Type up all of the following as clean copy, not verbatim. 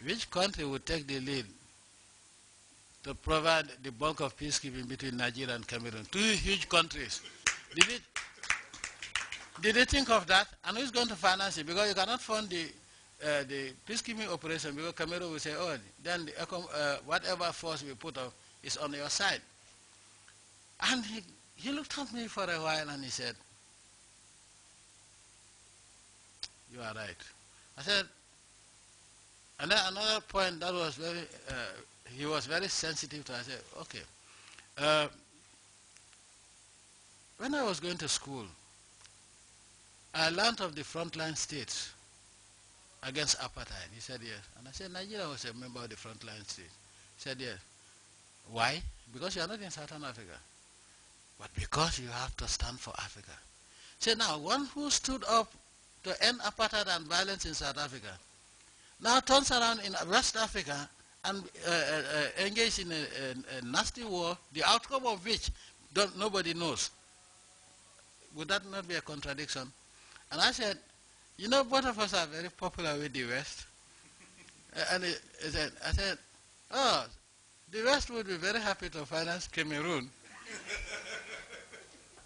which country would take the lead to provide the bulk of peacekeeping between Nigeria and Cameroon? Two huge countries. Did they think of that? And who's going to finance it? Because you cannot fund the peacekeeping operation because Cameroon will say, oh, then whatever force we put up is on your side. And he looked at me for a while and he said, you are right. I said, and then another point that was very, he was very sensitive to, I said, okay. When I was going to school, I learned of the frontline states against apartheid. He said yes. And I said, Nigeria was a member of the frontline state. He said yes. Why? Because you are not in Southern Africa. But because you have to stand for Africa. He said, now, one who stood up to end apartheid and violence in South Africa now turns around in West Africa and engaged in a nasty war, the outcome of which nobody knows. Would that not be a contradiction? And I said, you know, both of us are very popular with the West. And I said, oh, the West would be very happy to finance Cameroon.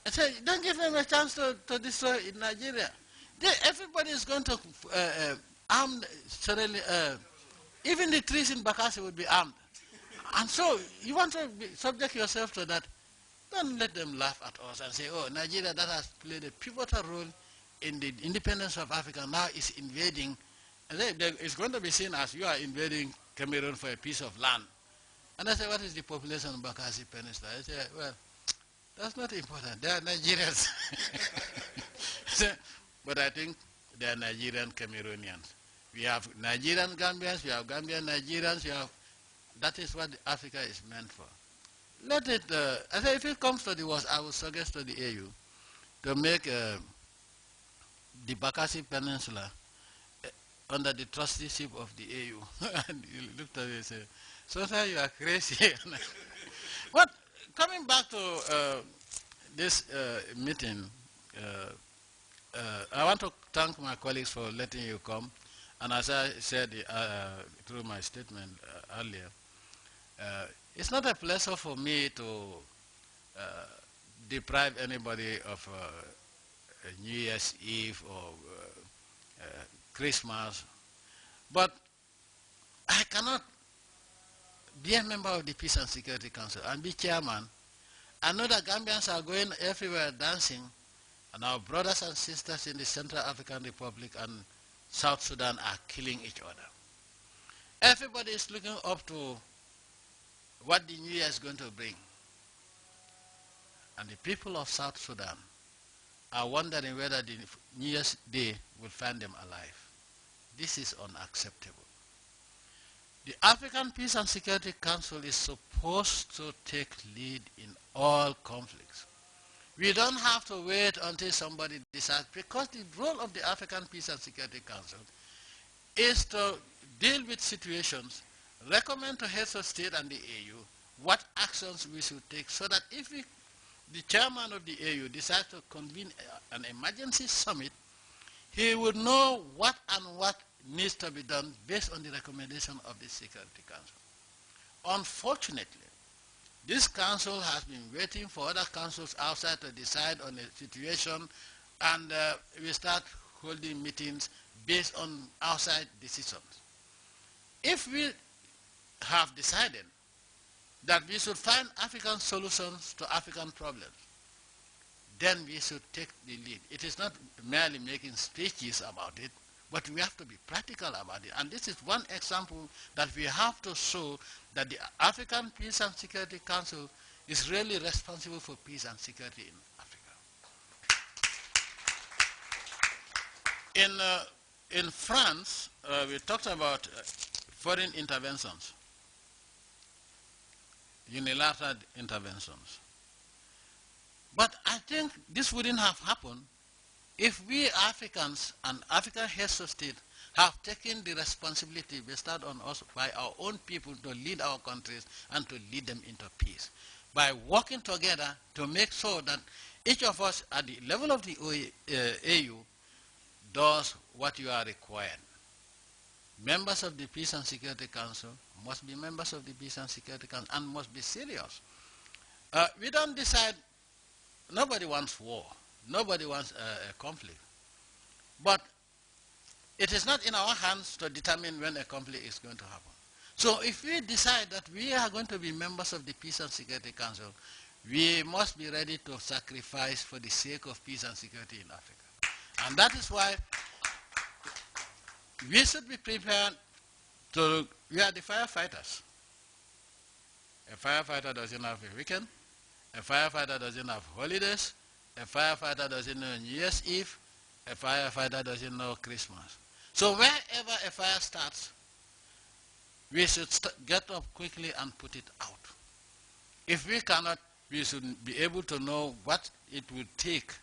I said, don't give them a chance to destroy in Nigeria. Everybody is going to arm, suddenly, even the trees in Bakassi would be armed. And so you want to subject yourself to that. Don't let them laugh at us and say, oh, Nigeria that has played a pivotal role in the independence of Africa now is invading. And it's going to be seen as you are invading Cameroon for a piece of land. And I said, what is the population of Bakassi Peninsula? I said, well, that's not important. They are Nigerians. But I think they are Nigerian Cameroonians. We have Nigerian Gambians, we have Gambian Nigerians, that is what Africa is meant for. Let it, I say if it comes to the worst, I would suggest to the AU to make the Bakassi Peninsula under the trusteeship of the AU. And he looked at me and said, sometimes you are crazy. But coming back to this meeting, I want to thank my colleagues for letting you come. And as I said through my statement earlier, it's not a pleasure for me to deprive anybody of New Year's Eve or Christmas, but I cannot be a member of the Peace and Security Council and be chairman. I know that Gambians are going everywhere dancing, and our brothers and sisters in the Central African Republic and South Sudan are killing each other. Everybody is looking up to what the New Year is going to bring. And the people of South Sudan are wondering whether the New Year's Day will find them alive. This is unacceptable. The African Peace and Security Council is supposed to take lead in all conflicts. We don't have to wait until somebody decides, because the role of the African Peace and Security Council is to deal with situations, recommend to heads of state and the AU what actions we should take, so that if the chairman of the AU decides to convene an emergency summit, he would know what needs to be done based on the recommendation of the Security Council. Unfortunately, this council has been waiting for other councils outside to decide on a situation, and we start holding meetings based on outside decisions. If we have decided that we should find African solutions to African problems, then we should take the lead. It is not merely making speeches about it, but we have to be practical about it. And this is one example that we have to show that the African Peace and Security Council is really responsible for peace and security in Africa. In France, we talked about foreign interventions, unilateral interventions. But I think this wouldn't have happened if we Africans and African heads of state have taken the responsibility bestowed on us by our own people to lead our countries and to lead them into peace, by working together to make sure that each of us at the level of the AU does what you are required. members of the Peace and Security Council must be members of the Peace and Security Council and must be serious. We don't decide, nobody wants war, nobody wants a conflict. But it is not in our hands to determine when a conflict is going to happen. So if we decide that we are going to be members of the Peace and Security Council, we must be ready to sacrifice for the sake of peace and security in Africa. And that is why we should be prepared to, we are the firefighters. A firefighter doesn't have a weekend, a firefighter doesn't have holidays, a firefighter doesn't know New Year's Eve, a firefighter doesn't know Christmas. So wherever a fire starts, we should get up quickly and put it out. If we cannot, we should be able to know what it will take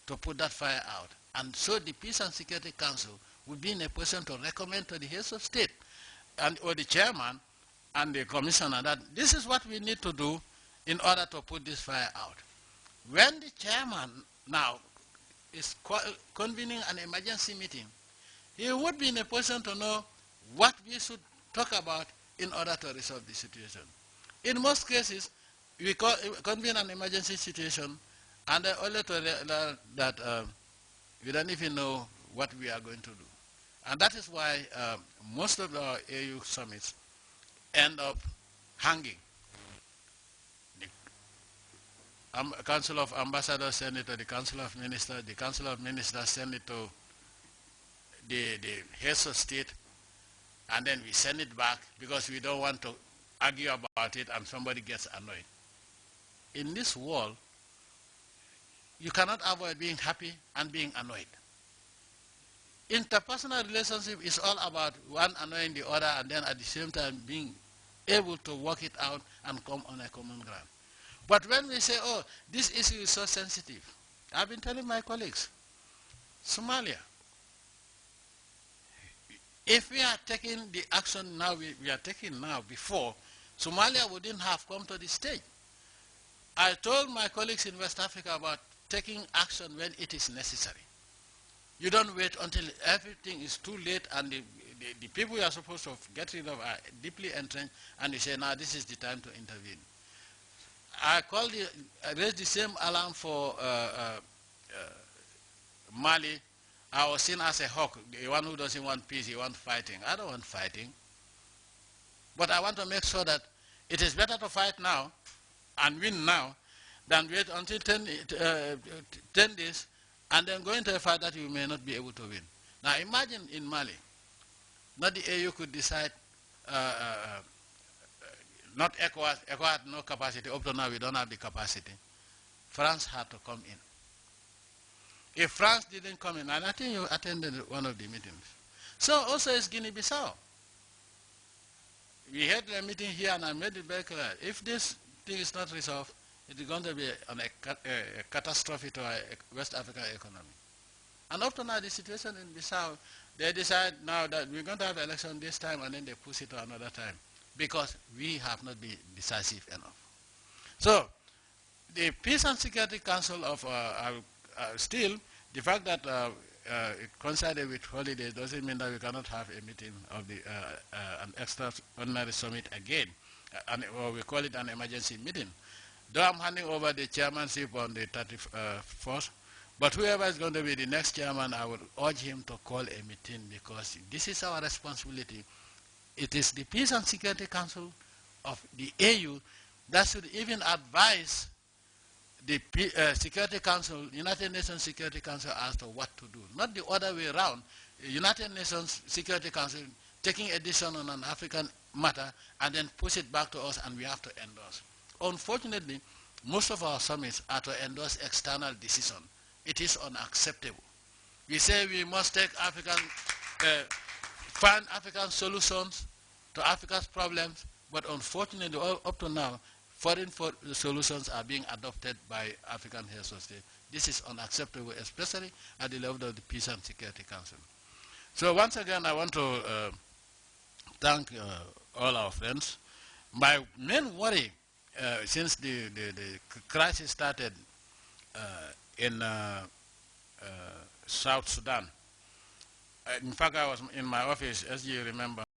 to put that fire out. And so the Peace and Security Council would be in a position to recommend to the heads of state and or the chairman and the commissioner that this is what we need to do in order to put this fire out. When the chairman now is convening an emergency meeting, he would be in a position to know what we should talk about in order to resolve the situation. In most cases, we convene an emergency situation and only to learn that we don't even know what we are going to do. And that is why most of our AU summits end up hanging. The Council of Ambassadors send it to the Council of Ministers, the Council of Ministers send it to the heads of state, and then we send it back because we don't want to argue about it and somebody gets annoyed. In this world, you cannot avoid being happy and being annoyed. Interpersonal relationship is all about one annoying the other and then at the same time being able to work it out and come on a common ground. But when we say, oh, this issue is so sensitive, I've been telling my colleagues, Somalia, if we are taking the action now we are taking now before, Somalia wouldn't have come to the stage. I told my colleagues in West Africa about taking action when it is necessary. You don't wait until everything is too late and the people you are supposed to get rid of are deeply entrenched and you say, now this is the time to intervene. I raised the same alarm for Mali. I was seen as a hawk, the one who doesn't want peace, he wants fighting. I don't want fighting. But I want to make sure that it is better to fight now and win now than wait until 10 days and then go into a fight that you may not be able to win. Now imagine in Mali, not the AU could decide, not ECOWAS had no capacity, up to now we don't have the capacity. France had to come in. If France didn't come in, and I think you attended one of the meetings. So also is Guinea-Bissau. We had a meeting here and I made it very clear. If this thing is not resolved, it is going to be a catastrophe to our West African economy. And up to now, the situation in Bissau, they decide now that we're going to have election this time and then they push it to another time because we have not been decisive enough. So the Peace and Security Council of still, the fact that it coincided with holidays doesn't mean that we cannot have a meeting of the an extraordinary summit again, or we call it an emergency meeting. Though I'm handing over the chairmanship on the 31st, but whoever is going to be the next chairman, I would urge him to call a meeting because this is our responsibility. It is the Peace and Security Council of the AU that should even advise the Security Council, United Nations Security Council as to what to do. Not the other way around. United Nations Security Council taking a decision on an African matter and then push it back to us and we have to endorse. Unfortunately, most of our summits are to endorse external decisions. It is unacceptable. We say we must take find African solutions to Africa's problems, but unfortunately, up to now, foreign solutions are being adopted by African heads of state. This is unacceptable, especially at the level of the Peace and Security Council. So once again, I want to thank all our friends. My main worry since the crisis started in South Sudan, In fact, I was in my office, as you remember.